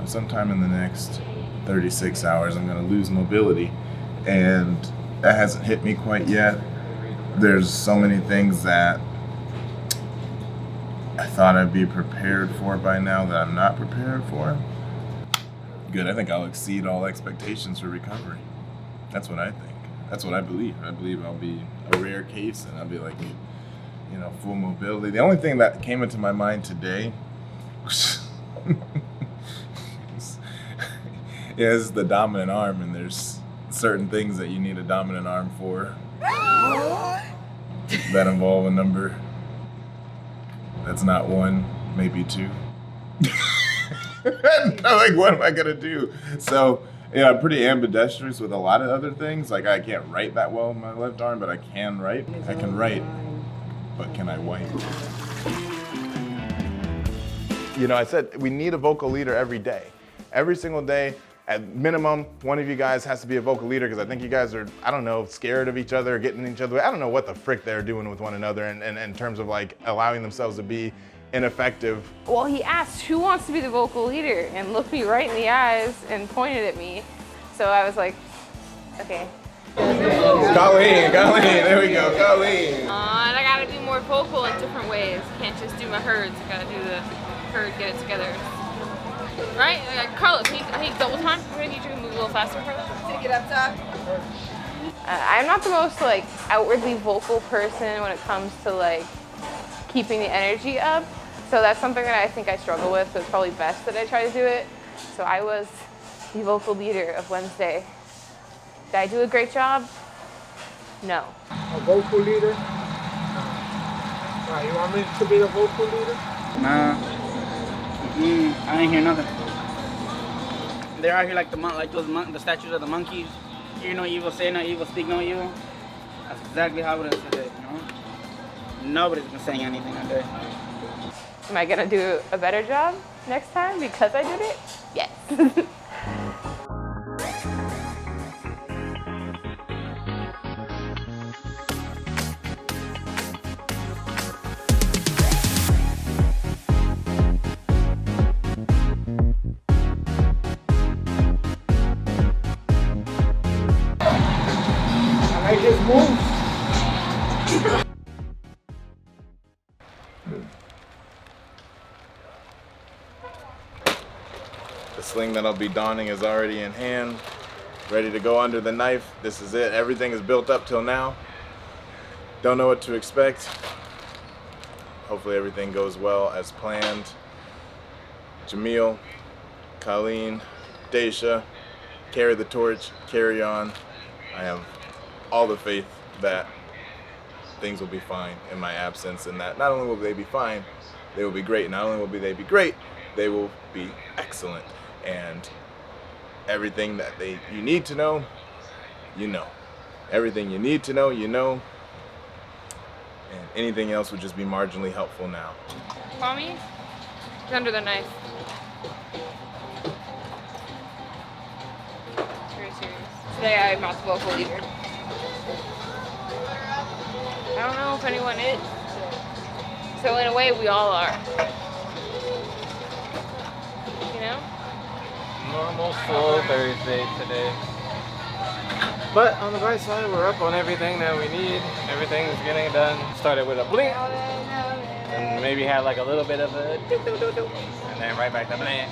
sometime in the next 36 hours, I'm going to lose mobility. And that hasn't hit me quite yet. There's so many things that I thought I'd be prepared for by now that I'm not prepared for. Good, I think I'll exceed all expectations for recovery. That's what I think. That's what I believe. I believe I'll be a rare case and I'll be like, full mobility. The only thing that came into my mind today is the dominant arm, and there's certain things that you need a dominant arm for that involve a number that's not one, maybe two. I'm like, what am I gonna do? So, I'm pretty ambidextrous with a lot of other things. Like, I can't write that well with my left arm, but I can write. I can write, but can I wipe? I said we need a vocal leader every day. Every single day, at minimum, one of you guys has to be a vocal leader, because I think you guys are, scared of each other, getting in each other. I don't know what the frick they're doing with one another in terms of like allowing themselves to be ineffective. Well, he asked who wants to be the vocal leader and looked me right in the eyes and pointed at me. So I was like, okay. Colleen, there we go, Colleen. And I gotta be more vocal in different ways. Can't just do my herds. I gotta do the herd, get it together. Right? Carlos, I need double time. I'm gonna need you to move a little faster, Carlos. Take it up top. I'm not the most outwardly vocal person when it comes to keeping the energy up. So that's something that I think I struggle with, so it's probably best that I try to do it. So I was the vocal leader of Wednesday. Did I do a great job? No. A vocal leader? You want me to be the vocal leader? Nah. I ain't hear nothing. They're out here like the statues of the monkeys. Hear no evil, say no evil, speak no evil. That's exactly how it is today, Nobody's been saying anything today. Am I gonna do a better job next time because I did it? Yes. I just moved. The sling that I'll be donning is already in hand, ready to go under the knife. This is it. Everything is built up till now. Don't know what to expect. Hopefully everything goes well as planned. Jamil, Colleen, Daisha, carry the torch, carry on. I have all the faith that things will be fine in my absence, and that not only will they be fine, they will be great. Not only will they be great, they will be excellent. And everything that you need to know, you know. Everything you need to know, you know. And anything else would just be marginally helpful now. Kwame, he's under the knife. Very serious. Today I'm not the vocal leader. I don't know if anyone is. So in a way, we all are. Normal slow Thursday today. But on the bright side, we're up on everything that we need. Everything's getting done. Started with a blink, and maybe had like a little bit of a doo-doo-doo-doo, and then right back to blink.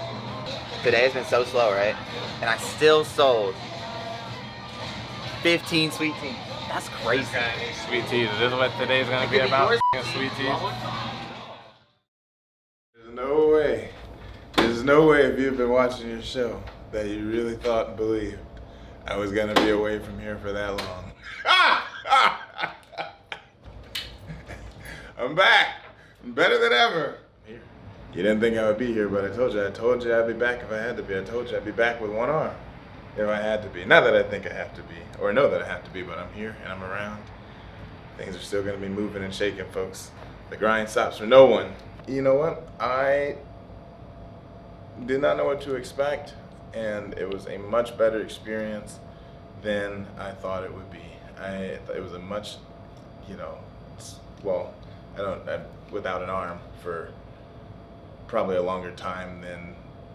Today has been so slow, right? And I still sold 15 sweet teas. That's crazy. Sweet teas. Is this what today's gonna be about? Sweet teas. There's no way if you've been watching your show that you really thought and believed I was gonna be away from here for that long. I'm back. I'm better than ever. You didn't think I would be here, but I told you I'd be back if I had to be. I told you I'd be back with one arm if I had to be. Not that I think I have to be, or know that I have to be, but I'm here and I'm around. Things are still gonna be moving and shaking, folks. The grind stops for no one. You know what? I did not know what to expect, and it was a much better experience than I thought it would be. It was a much, without an arm for probably a longer time than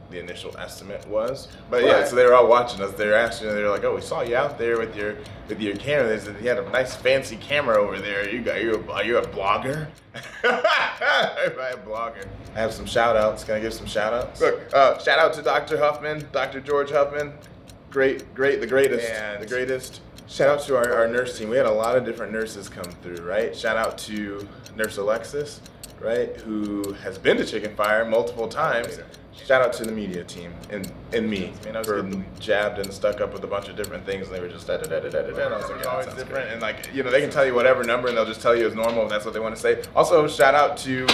the initial estimate was. But yeah, so they were all watching us. They were asking, they were like, "Oh, we saw you out there with your camera." They said, "You had a nice fancy camera over there. Are you a blogger?" I'm a blogger. I have some shout outs. Can I give some shout outs? Look, shout out to Dr. Huffman, Dr. George Huffman. Great, the greatest, the greatest. Shout out to our nurse team. We had a lot of different nurses come through, right? Shout out to Nurse Alexis, right, who has been to Chicken Fire multiple times. Shout out to the media team and me. I mean, I was getting jabbed and stuck up with a bunch of different things, and they were just da da da da da da. And I was like, yeah, it's different. Good. And like, you know, they can tell you whatever number, and they'll just tell you it's normal if that's what they want to say. Also, shout out to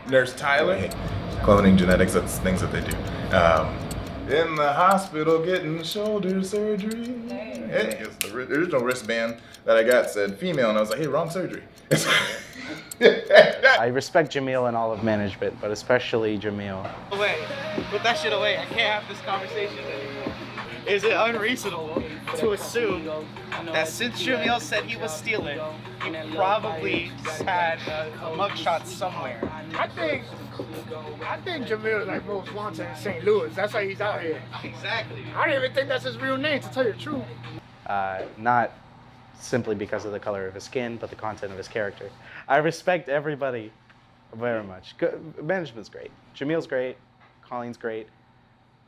Nurse Tyler. Hey, cloning genetics, that's things that they do. In the hospital getting shoulder surgery. Hey, it's the original wristband that I got said female, and I was like, hey, wrong surgery. I respect Jamil and all of management, but especially Jamil. Away. Put that shit away. I can't have this conversation anymore. Is it unreasonable to assume that since Jamil said he was stealing, he probably had a mugshot somewhere? I think Jamil is like most wanted in St. Louis. That's why he's out here. Exactly. I don't even think that's his real name, to tell you the truth. Not simply because of the color of his skin, but the content of his character. I respect everybody very much. Management's great. Jamil's great. Colleen's great.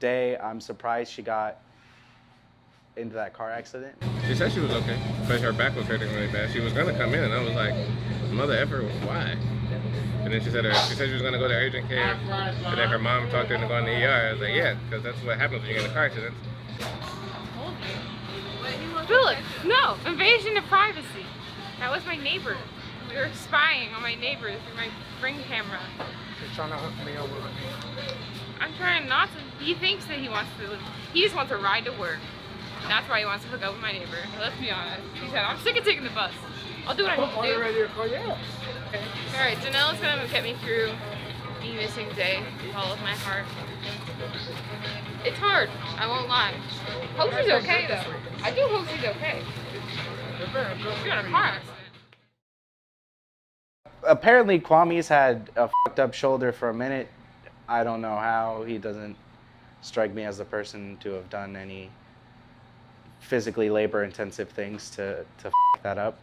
Day, I'm surprised she got into that car accident. She said she was okay, but her back was hurting really bad. She was gonna come in, and I was like, mother effer, why? And then she said she was gonna go to urgent care, and then her mom talked her into going to the ER. I was like, yeah, because that's what happens when you get in a car accident. Philip, no, invasion of privacy. That was my neighbor. We were spying on my neighbor through my Ring camera. He's trying to hook me over. I'm trying not to. He thinks that he just wants to ride to work. That's why he wants to hook up with my neighbor. Let's be honest. He said, I'm sick of taking the bus. I'll do what I need to do. Yeah. Okay. Alright, Janelle's gonna get me through me missing Day with all of my heart. It's hard, I won't lie. Hope she's okay though. I do hope she's okay. She's in a car accident. Apparently Kwame's had a fucked up shoulder for a minute. I don't know how. He doesn't strike me as the person to have done any physically labor-intensive things to fuck that up.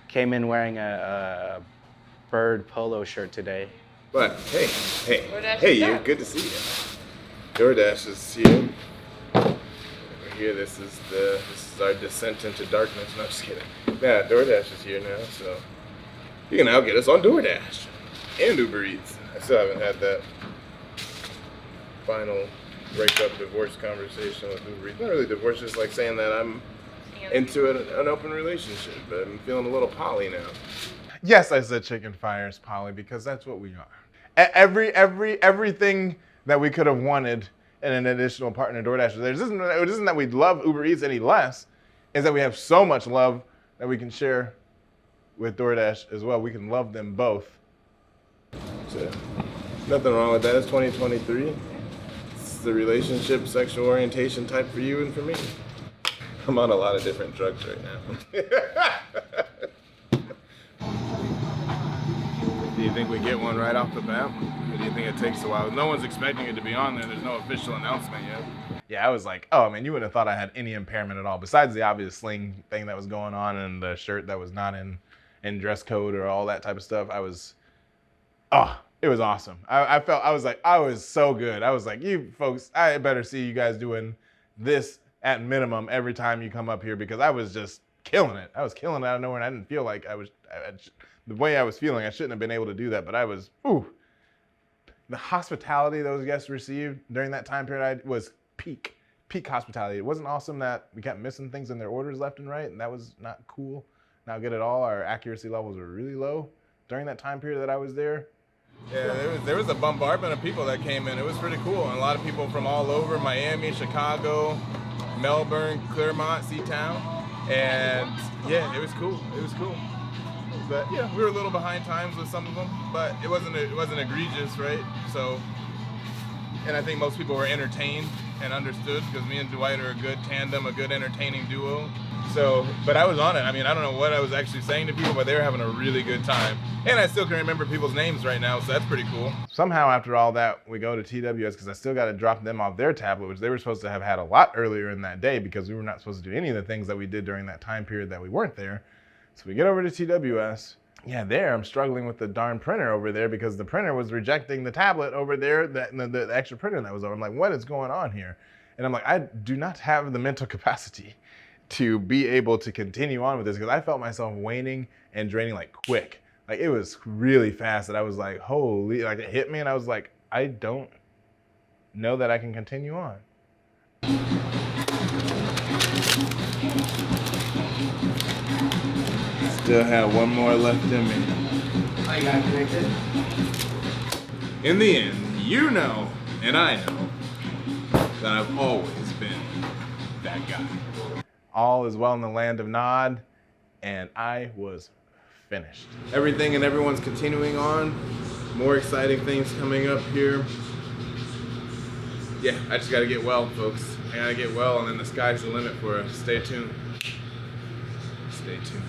Came in wearing a bird polo shirt today. But hey, DoorDash is you, back. good to see you. DoorDash is here. Over here, this is our descent into darkness. No, just kidding. Yeah, DoorDash is here now, so you can now get us on DoorDash and Uber Eats. I still haven't had that final breakup, divorce conversation with Uber Eats. Not really divorce, just like saying that I'm into an open relationship, but I'm feeling a little poly now. Yes, I said Chicken Fire is poly because that's what we are. Everything that we could have wanted in an additional partner DoorDash. It isn't that we love Uber Eats any less, is that we have so much love that we can share with DoorDash as well. We can love them both. So, nothing wrong with that. It's 2023. It's the relationship, sexual orientation type for you and for me. I'm on a lot of different drugs right now. Do you think we get one right off the bat? Or do you think it takes a while? No one's expecting it to be on there. There's no official announcement yet. Yeah, I was like, oh man, you wouldn't have thought I had any impairment at all. Besides the obvious sling thing that was going on and the shirt that was not in dress code or all that type of stuff. It was awesome. I was so good. I was like, you folks, I better see you guys doing this at minimum every time you come up here because I was just killing it. I was killing it out of nowhere and I didn't feel like the way I was feeling, I shouldn't have been able to do that, but I was, the hospitality those guests received during that time period was peak hospitality. It wasn't awesome that we kept missing things in their orders left and right, and that was not cool. Not good at all. Our accuracy levels were really low during that time period that I was there. Yeah, there was a bombardment of people that came in. It was pretty cool, and a lot of people from all over, Miami, Chicago, Melbourne, Claremont, Seatown, and yeah, it was cool. But yeah, we were a little behind times with some of them, but it wasn't egregious, right? So, and I think most people were entertained and understood because me and Dwight are a good tandem, a good entertaining duo. So, but I was on it. I mean, I don't know what I was actually saying to people, but they were having a really good time. And I still can remember people's names right now, so that's pretty cool. Somehow after all that, we go to TWS because I still got to drop them off their tablet, which they were supposed to have had a lot earlier in that day because we were not supposed to do any of the things that we did during that time period that we weren't there. So we get over to TWS. Yeah, there I'm struggling with the darn printer over there because the printer was rejecting the tablet over there, the extra printer that was over. I'm like, what is going on here? And I'm like, I do not have the mental capacity to be able to continue on with this because I felt myself waning and draining like quick. Like it was really fast that I was like, holy, like it hit me and I was like, I don't know that I can continue on. Still have one more left in me. Oh, you got connected? In the end, you know, and I know, that I've always been that guy. All is well in the land of Nod, and I was finished. Everything and everyone's continuing on. More exciting things coming up here. Yeah, I just gotta get well, folks. I gotta get well, and then the sky's the limit for us. Stay tuned. Stay tuned.